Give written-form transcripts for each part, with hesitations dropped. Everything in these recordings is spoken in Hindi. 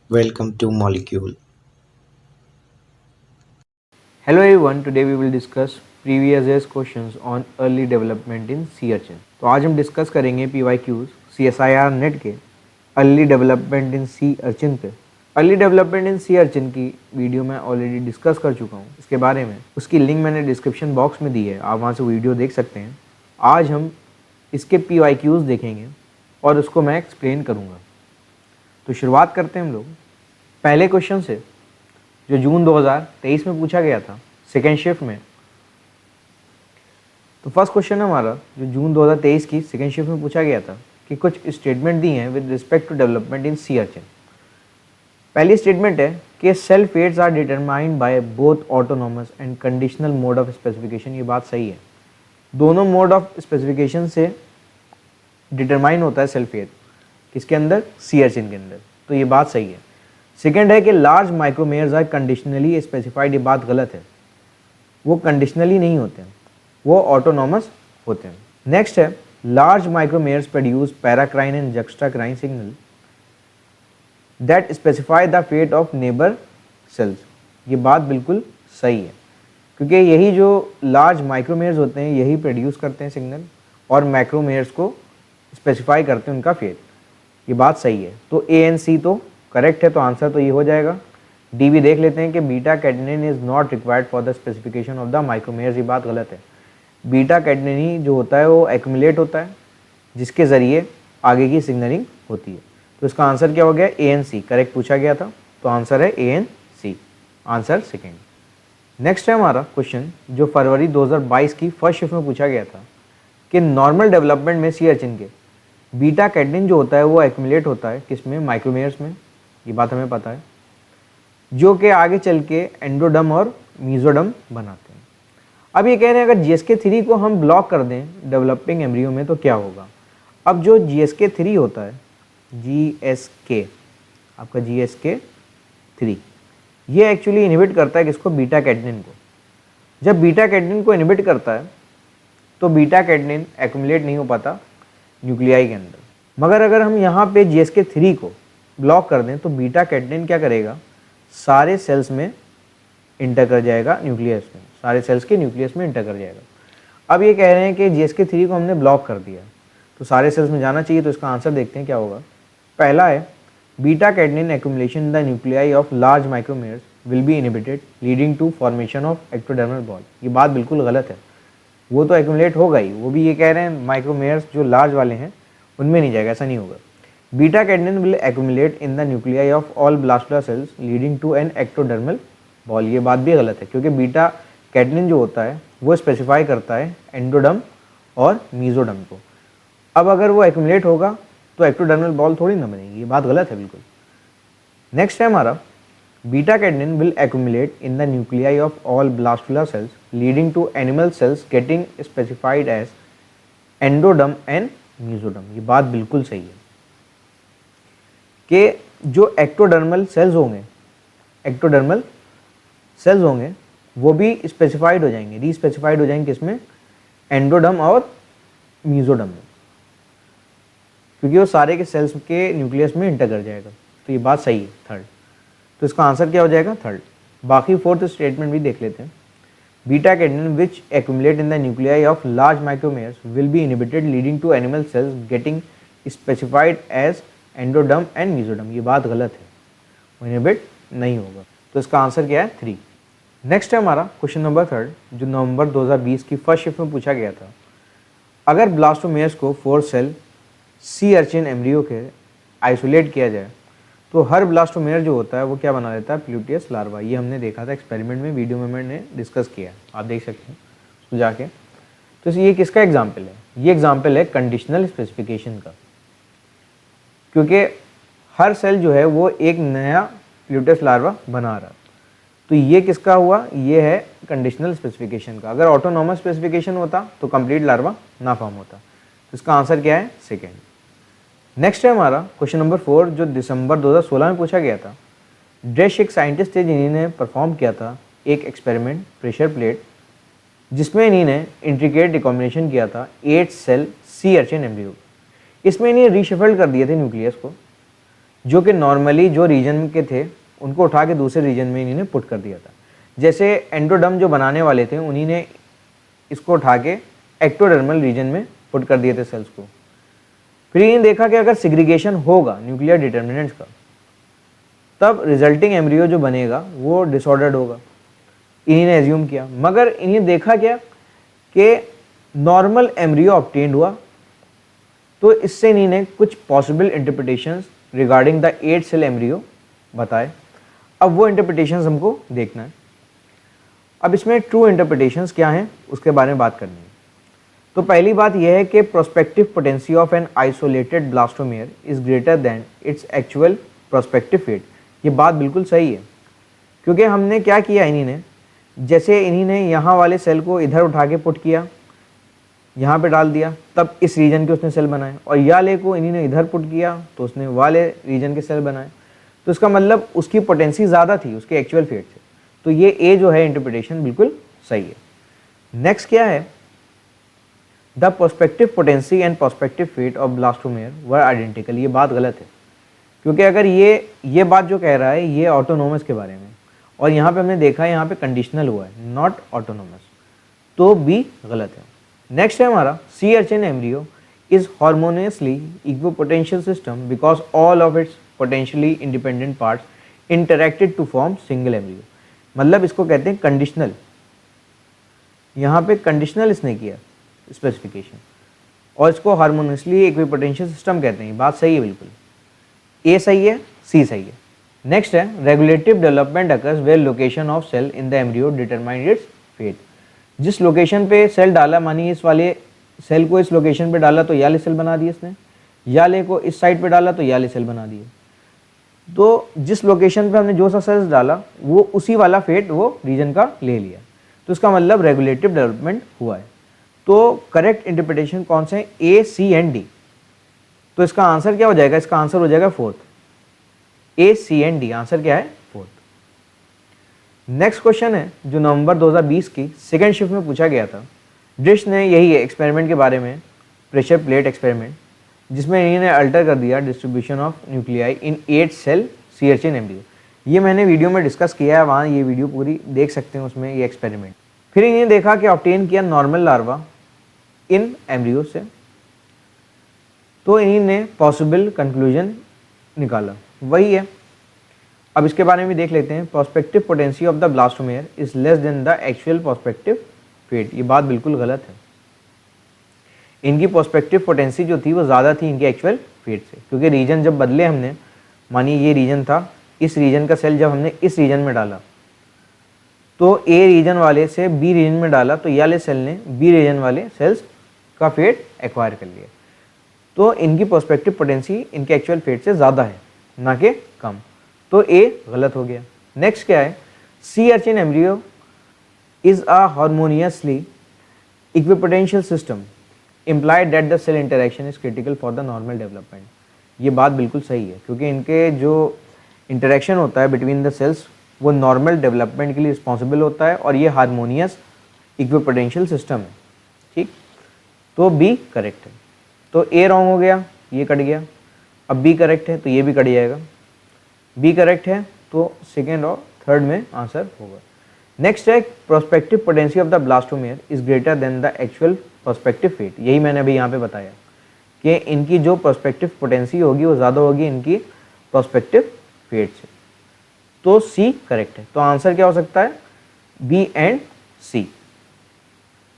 Welcome to Molecule. Hello everyone, today we will discuss previous year's questions on early development in sea urchin. तो आज हम डिस्कस करेंगे PYQs CSIR नेट के early development in sea urchin पे। Early development in sea urchin की वीडियो मैं ऑलरेडी डिस्कस कर चुका हूँ इसके बारे में, उसकी लिंक मैंने डिस्क्रिप्शन बॉक्स में दी है, आप वहाँ से वीडियो देख सकते हैं। आज हम इसके PYQs देखेंगे और उसको मैं एक्सप्लेन करूँगा। तो शुरुआत करते हैं हम लोग पहले क्वेश्चन से, जो जून 2023 में पूछा गया था सेकेंड शिफ्ट में। तो फर्स्ट क्वेश्चन है हमारा जो जून 2023 की सेकेंड शिफ्ट में पूछा गया था कि कुछ स्टेटमेंट दी हैं with respect to development in sea urchin. पहली स्टेटमेंट है कि cell fates are determined by both autonomous and conditional mode of specification. ये बात सही है, दोनों मोड ऑफ स्पेसिफिकेशन से डिटरमाइन होता है सेल फेट, किसके अंदर, सी अर्चिन के अंदर। तो ये बात सही है। सेकेंड है कि लार्ज माइक्रोमेयर्स आर कंडीशनली स्पेसिफाइड। ये बात गलत है, वो कंडीशनली नहीं होते हैं, वो ऑटोनॉमस होते हैं। नेक्स्ट है large micromeres produce paracrine and juxtacrine signal that specify the fate of neighbour cells. ये बात बिल्कुल सही है, क्योंकि यही जो लार्ज माइक्रोमेयर्स होते हैं यही प्रोड्यूस करते हैं सिग्नल और मैक्रोमेयर्स को स्पेसिफाई करते हैं उनका फेट। ये बात सही है। तो ए एन सी तो करेक्ट है, तो आंसर तो ये हो जाएगा। डी भी देख लेते हैं कि beta catenin is not required for the specification of the micromeres. ये बात गलत है। बीटा कैडनिन जो होता है वो एक्यूमुलेट होता है, जिसके ज़रिए आगे की सिग्नलिंग होती है। तो इसका आंसर क्या हो गया, ए एन सी करेक्ट पूछा गया था, तो आंसर है A and C, answer second. Next है हमारा क्वेश्चन जो फरवरी 2022 की फर्स्ट शिफ्ट में पूछा गया था कि नॉर्मल डेवलपमेंट में सी अर्चिन के बीटा कैडनिन जो होता है वो एक्यूमुलेट होता है किस में, माइक्रोमेयर्स में। ये बात हमें पता है, जो कि आगे चल के एंडोडम और मीजोडम बनाते हैं। अब ये कह रहे हैं अगर GSK3 को हम ब्लॉक कर दें डेवलपिंग एम्ब्रियो में तो क्या होगा। अब जो GSK3 होता है, GSK आपका GSK3, ये एक्चुअली इनहिबिट करता है किसको, बीटा कैडनिन को। जब बीटा कैडनिन को इनहिबिट करता है तो बीटा कैडनिन एक्यूमुलेट नहीं हो पाता न्यूक्लियाई के अंदर। मगर अगर हम यहाँ पे GSK3 को ब्लॉक कर दें तो बीटा कैडनिन क्या करेगा, सारे सेल्स में इंटर कर जाएगा, न्यूक्लियस में, सारे सेल्स के न्यूक्लियस में इंटर कर जाएगा। अब ये कह रहे हैं कि GSK3 को हमने ब्लॉक कर दिया तो सारे सेल्स में जाना चाहिए, तो इसका आंसर देखते हैं क्या होगा। पहला है beta catenin accumulation in the nuclei of large micromeres will be inhibited leading to formation of ectodermal ball. ये बात बिल्कुल गलत है, वो तो एक्यूमुलेट होगा ही, वो भी ये कह रहे हैं माइक्रोमेयर्स जो लार्ज वाले हैं उनमें नहीं जाएगा, ऐसा नहीं होगा। Beta catenin will accumulate in the nuclei of all blastula cells leading to an ectodermal ball. ये बात भी गलत है, क्योंकि बीटा कैडनिन जो होता है वो स्पेसिफाई करता है एंडोडम और मीजोडम को। अब अगर वो एक्यूमुलेट होगा तो एक्टोडर्मल बॉल थोड़ी ना बनेगी, ये बात गलत है बिल्कुल। नेक्स्ट है हमारा beta catenin will accumulate in the nuclei of all blastula cells leading to animal cells getting specified as endoderm and mesoderm. ये बात बिल्कुल सही है कि जो एक्टोडर्मल सेल्स होंगे, एक्टोडर्मल सेल्स होंगे वो भी स्पेसिफाइड हो जाएंगे, रीस्पेसिफाइड हो जाएंगे किसमें, एंडोडम और मीजोडम में, क्योंकि वो सारे के सेल्स के न्यूक्लियस में इंटर कर जाएगा। तो ये बात सही है, थर्ड। तो इसका आंसर क्या हो जाएगा, थर्ड। बाकी फोर्थ स्टेटमेंट भी देख लेते हैं। Beta catenin which accumulate in the nuclei of large micromeres will be inhibited leading to animal cells getting specified as endoderm and mesoderm. ये बात गलत है, वो इनहिबिट नहीं होगा। तो इसका आंसर क्या है, 3। नेक्स्ट है हमारा क्वेश्चन नंबर 3 जो नवंबर 2020 की फर्स्ट शिफ्ट में पूछा गया था। अगर ब्लास्टोमेयर्स को 4 सेल सी अर्चिन एम्ब्रियो के आइसोलेट किया जाए तो हर ब्लास्टोमेयर जो होता है वो क्या बना देता है, प्लूटियस लार्वा। ये हमने देखा था एक्सपेरिमेंट में, वीडियो में मैंने डिस्कस किया, आप देख सकते हैं उसको जाके। तो ये किसका एग्जाम्पल है, ये एग्जाम्पल है कंडीशनल स्पेसिफिकेशन का, क्योंकि हर सेल जो है वो एक नया प्लूटियस लार्वा बना रहा। तो ये किसका हुआ, ये है कंडीशनल स्पेसिफिकेशन का। अगर ऑटोनॉमस स्पेसिफिकेशन होता तो कंप्लीट लार्वा ना फॉर्म होता। तो इसका आंसर क्या है, सेकेंड। नेक्स्ट है हमारा क्वेश्चन नंबर 4 जो दिसंबर 2016 में पूछा गया था। ड्रेश एक साइंटिस्ट थे जिन्होंने परफॉर्म किया था एक एक्सपेरिमेंट प्रेशर प्लेट, जिसमें इन्होंने इंट्रिकेट रिकॉम्बिनेशन किया था 8 सेल सी अर्चिन एम्ब्रियो। इसमें इन्हें रीशफल्ड कर दिए थे न्यूक्लियस को, जो कि नॉर्मली जो रीजन के थे उनको उठा के दूसरे रीजन में इन्होंने पुट कर दिया था। जैसे एंडोडर्म जो बनाने वाले थे उन्हीं ने इसको उठा के एक्टोडर्मल रीजन में पुट कर दिए थे सेल्स को। फिर इन्हें देखा कि अगर सिग्रीगेशन होगा न्यूक्लियर डिटर्मिनेंट्स का, तब रिजल्टिंग एम्ब्रियो जो बनेगा वो डिसऑर्डर्ड होगा, इन्हीं ने एज्यूम किया। मगर इन्हें देखा क्या कि नॉर्मल एम्ब्रियो ऑब्टेन्ड हुआ, तो इससे इन्हीं ने कुछ possible interpretations regarding the 8 cell embryo बताए। अब वो इंटरप्रिटेशंस हमको देखना है। अब इसमें ट्रू इंटरप्रिटेशंस क्या हैं उसके बारे में बात करनी है। तो पहली बात यह है कि prospective potency of an isolated blastomere is greater than its actual prospective fate. ये बात बिल्कुल सही है, क्योंकि हमने क्या किया, इन्हीं ने जैसे इन्हीं ने यहाँ वाले सेल को इधर उठा के पुट किया, यहाँ पे डाल दिया, तब इस रीजन के उसने सेल बनाए, और याले को इन्हीं ने इधर पुट किया तो उसने वाले रीजन के सेल बनाए। तो इसका मतलब उसकी पोटेंसी ज़्यादा थी उसके एक्चुअल फेट से। तो ये ए जो है इंटरप्रिटेशन बिल्कुल सही है। नेक्स्ट क्या है, the prospective potency and prospective fate of blastomere were identical. ये बात गलत है, क्योंकि अगर ये बात जो कह रहा है ये ऑटोनोमस के बारे में, और यहाँ पे हमने देखा है यहाँ पे कंडीशनल हुआ है, नॉट ऑटोनोमस, तो बी गलत है। नेक्स्ट है हमारा sea urchin embryo is harmoniously equipotential system because all of its potentially independent parts interacted to form single embryo. मतलब इसको कहते हैं कंडीशनल। यहाँ पे कंडीशनल इसने किया स्पेसिफिकेशन, और इसको हार्मोनियसली इक्विपोटेंशियल सिस्टम कहते हैं। बात सही है बिल्कुल, ए सही है, सी सही है। नेक्स्ट है regulative development occurs where location of cell in the embryo determine its fate. जिस लोकेशन पे सेल डाला, मानिए इस वाले सेल को इस लोकेशन पे डाला तो याले सेल बना दिए इसने, याले को इस साइड पे डाला तो याले सेल बना दिए। तो जिस लोकेशन पे हमने जो सा सेल्स डाला वो उसी वाला फेट वो रीजन का ले लिया, तो इसका मतलब रेगुलेटिव डेवलपमेंट हुआ है। तो करेक्ट इंटरप्रिटेशन कौन से हैं, ए, सी एंड डी। तो इसका आंसर क्या हो जाएगा, इसका आंसर हो जाएगा fourth, A, C and D. Answer क्या है, फोर्थ। नेक्स्ट क्वेश्चन है जो नवंबर 2020 की सेकेंड शिफ्ट में पूछा गया था। ड्रिश ने यही एक्सपेरिमेंट के बारे में, प्रेशर प्लेट एक्सपेरिमेंट, जिसमें इन्होंने अल्टर कर दिया distribution of nuclei in 8 cell sea urchin embryo. ये मैंने वीडियो में डिस्कस किया है, वहाँ ये वीडियो पूरी देख सकते हैं उसमें ये एक्सपेरिमेंट। फिर इन्हें देखा कि ऑब्टेन किया नॉर्मल लार्वा इन एम्ब्रियो से, तो इन्होंने पॉसिबल कंक्लूजन निकाला, वही है। अब इसके बारे में भी देख लेते हैं। Prospective potency of the blastomere is less than the actual prospective fate. ये बात बिल्कुल गलत है। इनकी प्रोस्पेक्टिव पोटेंसी जो थी वो ज़्यादा थी इनके एक्चुअल फेट से, क्योंकि रीजन जब बदले हमने, मानिए ये रीजन था, इस रीजन का सेल जब हमने इस रीजन में डाला तो ए रीजन वाले से बी रीजन में डाला, तो ये वाले सेल ने बी रीजन वाले सेल्स का फेट एक्वायर कर लिया। तो इनकी प्रोस्पेक्टिव पोटेंसी इनके एक्चुअल फेट से ज़्यादा है, ना कि कम। तो ए गलत हो गया। नेक्स्ट क्या है, सी urchin embryo is a harmoniously equipotential system implied that the cell interaction is critical for the normal development। ये बात बिल्कुल सही है, क्योंकि इनके जो इंटरेक्शन होता है बिटवीन द सेल्स वो नॉर्मल डेवलपमेंट के लिए रिस्पॉन्सिबल होता है, और ये हार्मोनियस इक्विपोटेंशियल सिस्टम है। ठीक, तो बी करेक्ट है। तो ए रॉन्ग हो गया, ये कट गया। अब बी करेक्ट है तो ये भी कट जाएगा। बी करेक्ट है तो सेकेंड और थर्ड में आंसर होगा। नेक्स्ट है prospective potency of the blastomere is greater than the actual prospective fate. यही मैंने अभी यहाँ पे बताया कि इनकी जो प्रोस्पेक्टिव पोटेंसी होगी वो ज़्यादा होगी इनकी प्रोस्पेक्टिव फेट से। तो सी करेक्ट है। तो आंसर क्या हो सकता है, बी एंड सी।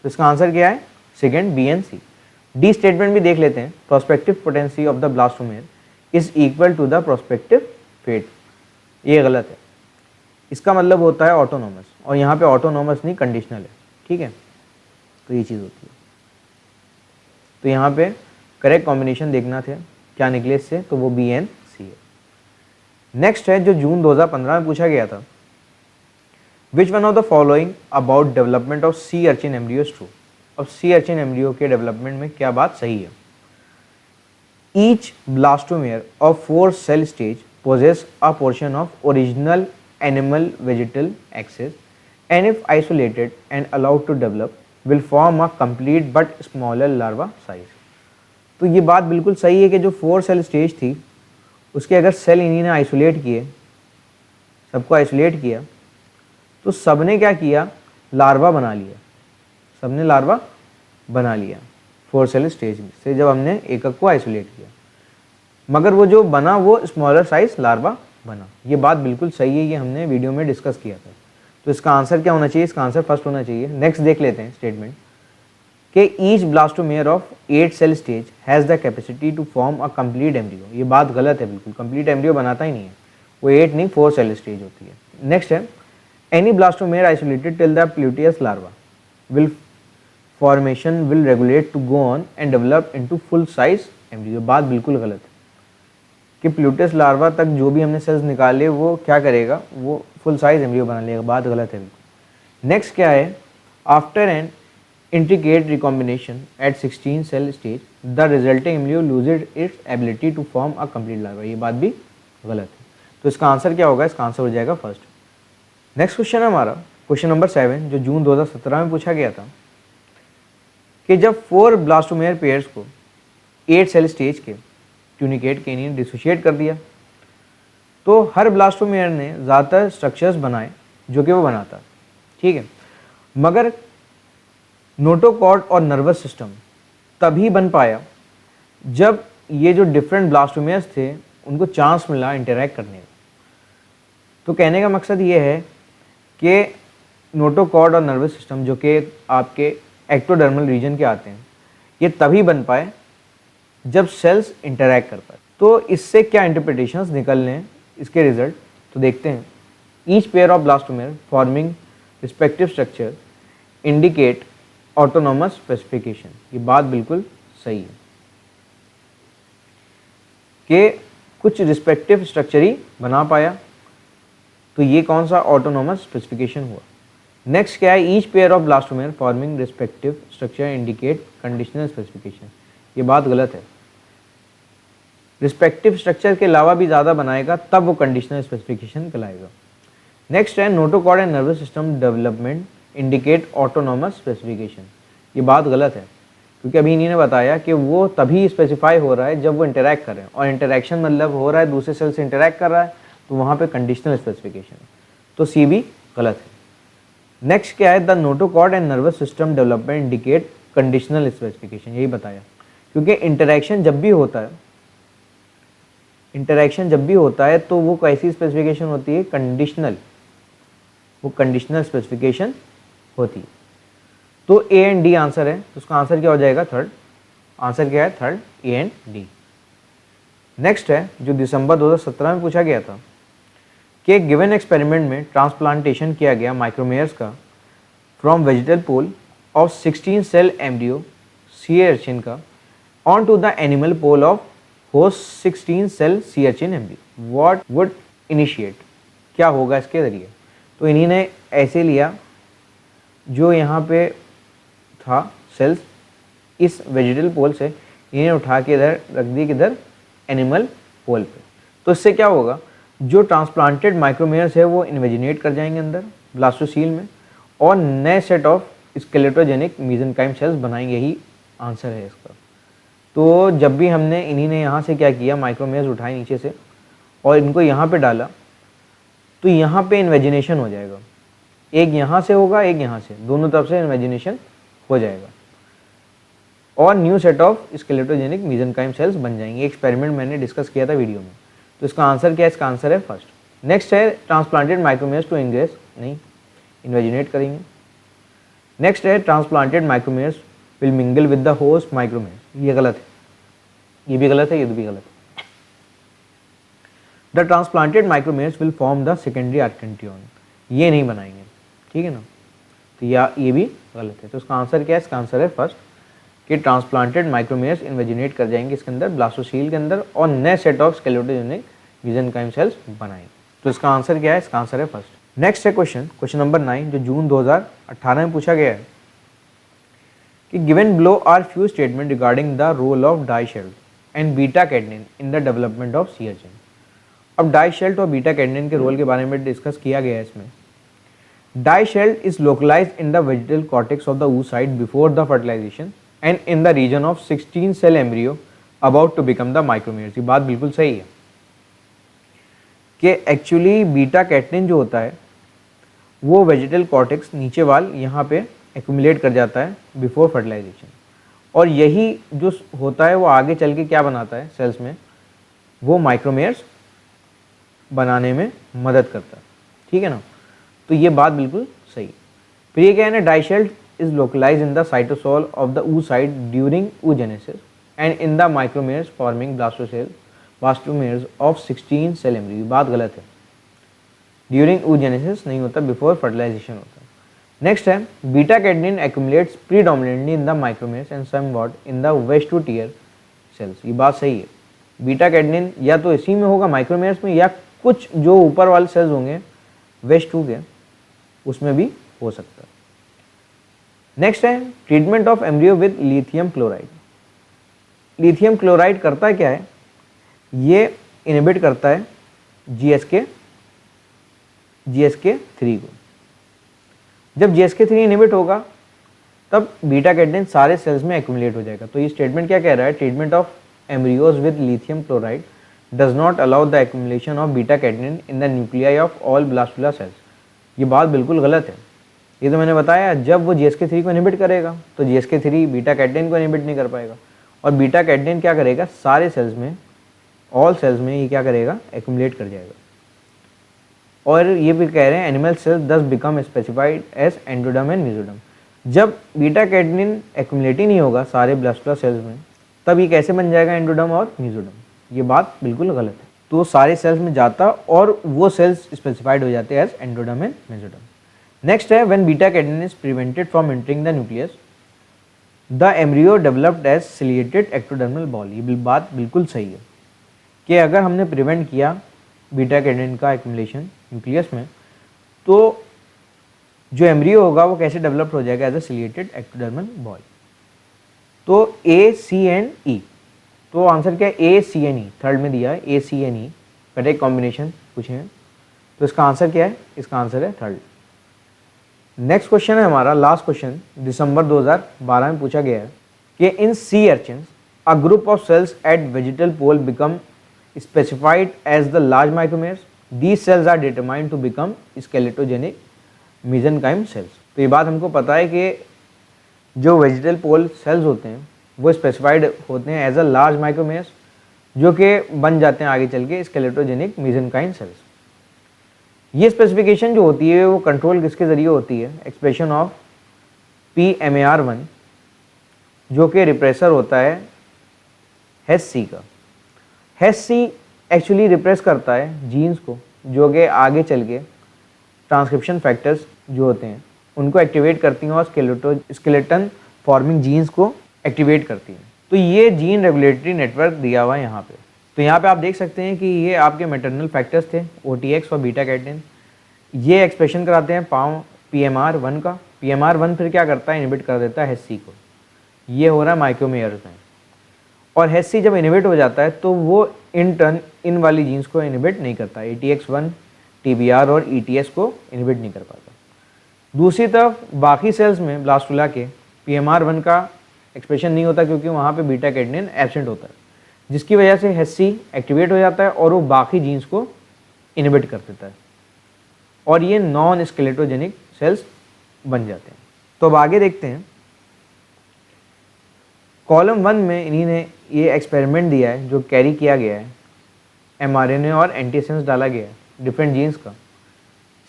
तो इसका आंसर क्या है, second, B and C. D statement भी देख लेते हैं। Prospective potency of the blastomere is equal to the prospective fate. ये गलत है, इसका मतलब होता है ऑटोनोमस, और यहाँ पे ऑटोनोमस नहीं कंडीशनल है। ठीक है, तो ये चीज़ होती है। तो यहाँ पे करेक्ट कॉम्बिनेशन देखना थे क्या निकले इससे, तो वो बी एंड सी है। नेक्स्ट है जो जून 2015 में पूछा गया था, which one of the following about development of sea urchin embryo is true. अब सी अर्चिन एम्ब्रियो के डेवलपमेंट में क्या बात सही है। Each blastomere of 4 cell stage possess a portion of original animal vegetal axis and if isolated and allowed to develop will form a complete but smaller larva size। तो ये बात बिल्कुल सही है कि जो 4 सेल स्टेज थी उसके अगर सेल इन्हीं ने आइसोलेट किए, सबको आइसोलेट किया, तो सबने क्या किया, लार्वा बना लिया, सबने लार्वा बना लिया 4 सेल स्टेज से जब हमने एकक को आइसोलेट किया, मगर वो जो बना वो स्मॉलर साइज लार्वा बना। ये बात बिल्कुल सही है, ये हमने वीडियो में डिस्कस किया था। तो इसका आंसर क्या होना चाहिए, इसका आंसर फर्स्ट होना चाहिए। नेक्स्ट देख लेते हैं स्टेटमेंट कि each blastomere of 8 cell stage has the capacity to form a complete embryo. ये बात गलत है बिल्कुल, कंप्लीट एम्ब्रियो बनाता ही नहीं है, वो 8 नहीं 4 सेल स्टेज होती है। नेक्स्ट है any blastomere isolated till the pluteus larva will formation will regulate to go on and develop into full size embryo. बात बिल्कुल गलत है कि प्लूटियस लार्वा तक जो भी हमने सेल्स निकाले वो क्या करेगा, वो फुल साइज एम्ब्रियो बना लेगा। बात गलत है बिल्कुल। नेक्स्ट क्या है, after an intricate recombination at 16 cell stage the resulting embryo loses its ability to form a complete larva. ये बात भी गलत है। तो इसका आंसर क्या होगा, इसका आंसर हो जाएगा फर्स्ट। नेक्स्ट क्वेश्चन है हमारा क्वेश्चन नंबर 7 जो जून 2017 में पूछा गया था कि जब 4 ब्लास्टोमेयर पेयर्स को 8 सेल स्टेज के ट्यूनिकेट केनी ने डिसोशिएट कर दिया, तो हर ब्लास्टोमेयर ने ज़्यादातर स्ट्रक्चर्स बनाए जो कि वो बनाता, ठीक है, मगर नोटोकॉर्ड और नर्वस सिस्टम तभी बन पाया जब ये जो डिफरेंट ब्लास्टोमेयर्स थे उनको चांस मिला इंटरैक्ट करने का। तो कहने का मकसद ये है कि नोटोकॉर्ड और नर्वस सिस्टम जो कि आपके एक्टोडर्मल रीजन के आते हैं, ये तभी बन पाए जब सेल्स इंटरैक्ट कर पाए। तो इससे क्या इंटरप्रिटेशंस निकलने हैं इसके रिजल्ट, तो देखते हैं। Each pair of blastomere forming respective structure indicate autonomous specification. ये बात बिल्कुल सही है कि कुछ रिस्पेक्टिव स्ट्रक्चर ही बना पाया, तो ये कौन सा ऑटोनॉमस स्पेसिफिकेशन हुआ। नेक्स्ट क्या है, each pair of blastomere forming respective structure indicate conditional specification. ये बात गलत है, रिस्पेक्टिव स्ट्रक्चर के अलावा भी ज़्यादा बनाएगा तब वो कंडीशनल स्पेसिफिकेशन कहलाएगा। नेक्स्ट है notochord and nervous system development indicate autonomous specification. ये बात गलत है क्योंकि अभी इन्हीं ने बताया कि वो तभी स्पेसिफाई हो रहा है जब वो इंटरैक्ट कर रहे हैं, और इंटरैक्शन मतलब हो रहा है दूसरे सेल से इंटरैक्ट कर रहा है, तो वहाँ पे कंडीशनल स्पेसिफिकेशन, तो सी भी गलत है। नेक्स्ट क्या है, the notochord and nervous system development indicate conditional specification. यही बताया क्योंकि इंटरैक्शन जब भी होता है, इंटरैक्शन जब भी होता है तो वो कैसी स्पेसिफिकेशन होती है, कंडीशनल, वो कंडीशनल स्पेसिफिकेशन होती है। तो ए एंड डी आंसर है, तो उसका आंसर क्या हो जाएगा, थर्ड। आंसर क्या है, third, A and D. Next है जो दिसंबर 2017 में पूछा गया था कि गिवन एक्सपेरिमेंट में ट्रांसप्लांटेशन किया गया माइक्रोमेयर्स का from vegetal pole of 16 cell embryo sea urchin का on to the animal pole of host 16 cell sea urchin embryo, what would initiate. क्या होगा इसके ज़रिए, तो इन्हीं ने ऐसे लिया जो यहाँ पे था सेल्स, इस वेजिटल पोल से इन्हें उठा के इधर रख दी, किधर, एनिमल पोल पे। तो इससे क्या होगा, जो ट्रांसप्लांटेड माइक्रोमेयर्स है वो इन्वेजिनेट कर जाएंगे अंदर ब्लास्टोसील में और नए set of skeletogenic mesenchyme cells बनाएंगे। यही आंसर है इसका। तो जब भी हमने इन्हीं ने यहाँ से क्या किया, माइक्रोमेयर्स उठाए नीचे से और इनको यहाँ पे डाला, तो यहाँ पे इन्वेजिनेशन हो जाएगा, एक यहाँ से होगा एक यहाँ से, दोनों तरफ से इन्वेजिनेशन हो जाएगा और new set of skeletogenic mesenchyme sales बन जाएंगे। एक्सपेरिमेंट मैंने डिस्कस किया था वीडियो में। तो इसका आंसर क्या है, इसका आंसर है फर्स्ट। नेक्स्ट है ट्रांसप्लांटेड माइक्रोमेयर्स टू इंग्रेस, नहीं, इन्वेजिनेट करेंगे। नेक्स्ट है transplanted micromeres will mingle with the host micromere. ये गलत है, ये भी गलत है, ये भी गलत है। The transplanted micromeres will form the secondary archenteron, ये नहीं बनाएंगे, ठीक है ना। तो ये भी गलत है। तो इसका आंसर क्या है, इसका आंसर है फर्स्ट कि ट्रांसप्लांटेड माइक्रोमेयर्स इन्वेजिनेट कर जाएंगे इसके अंदर ब्लास्टोसील के अंदर और नए set of skeletogenic mesenchyme cells बनाएंगे। तो इसका आंसर क्या है, इसका आंसर है फर्स्ट। नेक्स्ट है क्वेश्चन नंबर 9 जो जून 2018 में पूछा गया है कि given below are few statement regarding the role of dishevelled and beta catenin in the development of sea urchin. अब डाइशेल्ट और बीटा कैडनिन के रोल के बारे में डिस्कस किया गया है इसमें। Dishevelled is localised in the vegetal cortex of the oocyte before the fertilisation and in the region of 16 cell embryo about to become the micromeres. ये बात बिल्कुल सही है। कि एक्चुअली बीटा कैटनिन जो होता है वो वेजिटल कॉर्टेक्स नीचे वाल यहाँ पे एक्यूमुलेट कर जाता है बिफोर फर्टिलाइजेशन, और यही जो होता है वो आगे चल के क्या बनाता है सेल्स में, वो माइक्रोमेयर्स बनाने में मदद करता है। ठीक है ना, तो ये बात बिल्कुल सही है। फिर ये क्या है ना, dishevelled is localised in the cytosol of the oocyte during oogenesis and in the micromeres forming blastomeres of 16 cell embryo. बात गलत है, ड्यूरिंग oogenesis नहीं होता, बिफोर फर्टिलाइजेशन होता है। नेक्स्ट है beta catenin accumulates predominantly in the micromeres and somewhat in the west two tier cells. ये बात सही है, बीटा कैटनिन या तो इसी में होगा माइक्रोमेयर्स में, या कुछ जो ऊपर वाले सेल्स होंगे वेस्ट टू के उसमें भी हो सकता है। नेक्स्ट है treatment of embryo with lithium chloride. Lithium chloride करता क्या है, ये इनहिबिट करता है GSK3 को। जब GSK3 इनहिबिट होगा तब बीटा कैटनिन सारे सेल्स में एक्यूमुलेट हो जाएगा। तो ये स्टेटमेंट क्या कह रहा है, treatment of embryos with lithium chloride does not allow the accumulation of beta catenin in the nuclei of all blastula cells. ये बात बिल्कुल गलत है। ये तो मैंने बताया, जब वो GSK3 को इनहिबिट करेगा तो GSK3 बीटा कैटनिन को इनहिबिट नहीं कर पाएगा, और बीटा कैटनिन क्या करेगा, सारे सेल्स में, ऑल सेल्स में ये क्या करेगा, एक्यूमुलेट कर जाएगा। और ये भी कह रहे हैं animal cells thus become specified as endoderm and mesoderm. जब बीटा कैटनिन एक्यूमुलेट ही नहीं होगा सारे ब्लास्टुला सेल्स में, तब ये कैसे बन जाएगा एंडोडर्म और मेसोडर्म। ये बात बिल्कुल गलत है। तो सारे सेल्स में जाता और वो सेल्स स्पेसिफाइड हो जाते हैं as endoderm and mesoderm. Next है when beta catenin is prevented from entering the nucleus the embryo developed as ciliated ectodermal ball. ये बात बिल्कुल सही है कि अगर हमने प्रिवेंट किया बीटा कैटनिन का एक्यूमुलेशन न्यूक्लियस में, तो जो एम्ब्रियो होगा वो कैसे डेवलप हो जाएगा, as a ciliated ectodermal ball. तो ACNE, तो आंसर क्या है, ACNE, थर्ड में दिया है ACNE, करेक्ट कॉम्बिनेशन पूछे हैं, तो इसका आंसर क्या है, इसका आंसर है थर्ड। नेक्स्ट क्वेश्चन है हमारा लास्ट क्वेश्चन, दिसंबर 2012 में पूछा गया है कि in sea urchins a group of cells at vegetal pole become specified as the large micromeres, these cells are determined to become skeletogenic mesenchyme cells. तो ये बात हमको पता है कि जो वेजिटल पोल सेल्स होते हैं वो स्पेसिफाइड होते हैं एज अ लार्ज माइक्रोमेयर्स, जो कि बन जाते हैं आगे चल के स्केलेटोजेनिक मेसेनकाइम सेल्स। ये स्पेसिफिकेशन जो होती है वो कंट्रोल किसके ज़रिए होती है, एक्सप्रेशन ऑफ PMAR1, जो कि रिप्रेसर होता है HC का। HC एक्चुअली रिप्रेस करता है जीन्स को, जो कि आगे चल के ट्रांसक्रिप्शन फैक्टर्स जो होते हैं उनको एक्टिवेट करती हैं और स्केलेटन फॉर्मिंग जीन्स को एक्टिवेट करती हैं। तो ये जीन रेगुलेटरी नेटवर्क दिया हुआ है यहाँ पे। तो यहाँ पे आप देख सकते हैं कि ये आपके मैटरनल फैक्टर्स थे OTX और बीटा कैटनिन, ये एक्सप्रेशन कराते हैं PMR1 का। PMR1 फिर क्या करता है, इनहिबिट कर देता है HC को। ये हो रहा है माइक्रोमेयर्स में, और HC जब इनहिबिट हो जाता है तो वो इन टर्न इन वाली जीन्स को इनहिबिट नहीं करता, ATX1, TBR और ETS को इनहिबिट नहीं कर पाता। दूसरी तरफ बाकी सेल्स में ब्लास्टुला के PMR1 का एक्सप्रेशन नहीं होता, क्योंकि वहाँ पे बीटा कैटनिन एब्सेंट होता है, जिसकी वजह से HC एक्टिवेट हो जाता है और वो बाकी जीन्स को इनहिबिट कर देता है, और ये नॉन स्केलेटोजेनिक सेल्स बन जाते हैं। तो अब आगे देखते हैं, कॉलम 1 में इन्हीं ने ये एक्सपेरिमेंट दिया है जो कैरी किया गया है, mRNA और एंटीसेंस डाला गया है डिफरेंट जीन्स का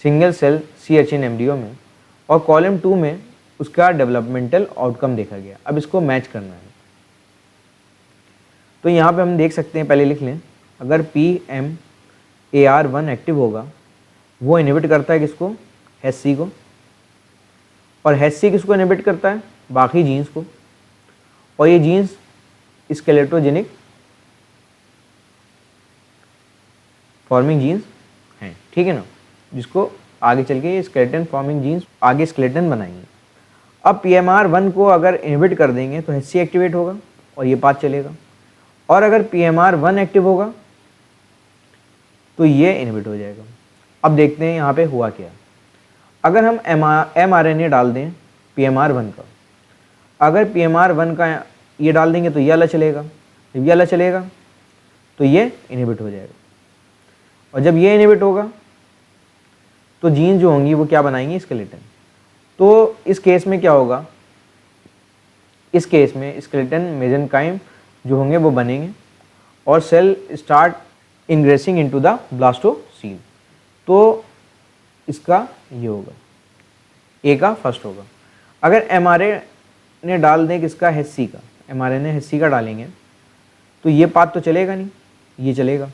single cell sea urchin embryo में, और कॉलम 2 में उसका डेवलपमेंटल आउटकम देखा गया। अब इसको मैच करना है। तो यहाँ पे हम देख सकते हैं, पहले लिख लें, अगर PMAR1 एक्टिव होगा वो इनहिबिट करता है किसको, HC को, और HC किसको इनहिबिट करता है, बाकी जीन्स को, और ये जीन्स स्केलेटोजेनिक फॉर्मिंग जीन्स हैं, ठीक है ना, जिसको आगे चल के ये स्केलेटन फॉर्मिंग जीन्स आगे स्केलेटन बनाएंगे। अब PMR1 को अगर इनहिबिट कर देंगे तो HC एक्टिवेट होगा और ये पाथ चलेगा, और अगर PMR1 एक्टिव होगा तो ये इनहिबिट हो जाएगा। अब देखते हैं यहाँ पे हुआ क्या। अगर हम mRNA डाल दें PMR1 का, अगर PMR1 का ये डाल देंगे तो ये वाला चलेगा, जब ये वाला चलेगा तो ये इनहिबिट हो जाएगा। और जब ये इनहिबिट होगा तो जीन जो होंगी वो क्या बनाएंगी, स्केलेटन। तो इस केस में क्या होगा, इस केस में स्केलेटन मेसेंकाइम जो होंगे वो बनेंगे और cell start ingressing into the blastocoel. तो इसका ये होगा, ए का फर्स्ट होगा। अगर mRNA डाल दें किसका, HC का, mRNA HC का डालेंगे तो ये पाथ तो चलेगा नहीं, ये चलेगा।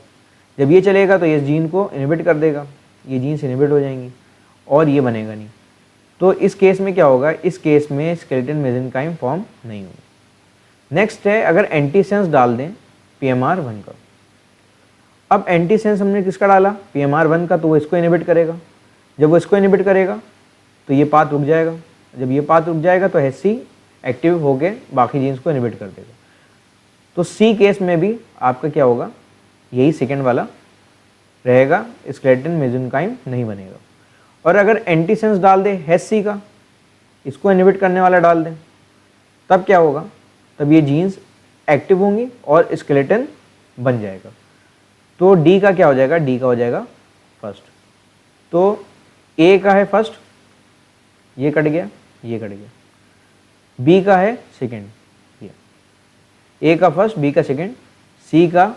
जब ये चलेगा तो ये जीन को इनहिबिट कर देगा, ये जीन्स इनहिबिट हो जाएंगी और ये बनेगा नहीं। तो इस केस में क्या होगा, इस केस में स्केलेटन मेसेंकाइम फॉर्म नहीं होगा। नेक्स्ट है अगर एंटीसेंस डाल दें PMR1 का। अब एंटीसेंस हमने किसका डाला, PMR1 का, तो वो इसको इनहिबिट करेगा। जब वो इसको इनहिबिट करेगा तो ये पाथ रुक जाएगा। जब ये पाथ रुक जाएगा तो HC एक्टिव होके बाकी जीन्स को इनहिबिट कर देगा। तो C केस में भी आपका क्या होगा, यही सेकेंड वाला रहेगा, स्केलेटन मेसेंकाइम नहीं बनेगा। और अगर एंटीसेंस डाल दें HC का, इसको इनहिबिट करने वाला डाल दें, तब क्या होगा, तब ये जीन्स एक्टिव होंगी और स्केलेटन बन जाएगा। तो D का क्या हो जाएगा, D का हो जाएगा फर्स्ट। तो A का है फर्स्ट, ये कट गया, ये कट गया। B का है सेकेंड, ये A का फर्स्ट, B का सेकेंड, C का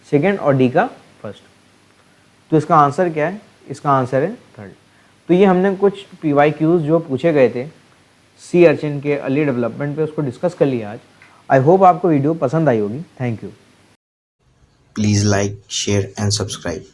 सेकेंड और D का फर्स्ट। तो इसका आंसर क्या है, इसका आंसर है थर्ड। तो ये हमने कुछ PYQs जो पूछे गए थे सी अर्चिन के अर्ली डेवलपमेंट पे, उसको डिस्कस कर लिया आज। आई होप आपको वीडियो पसंद आई होगी। Thank you. Please like, share and subscribe.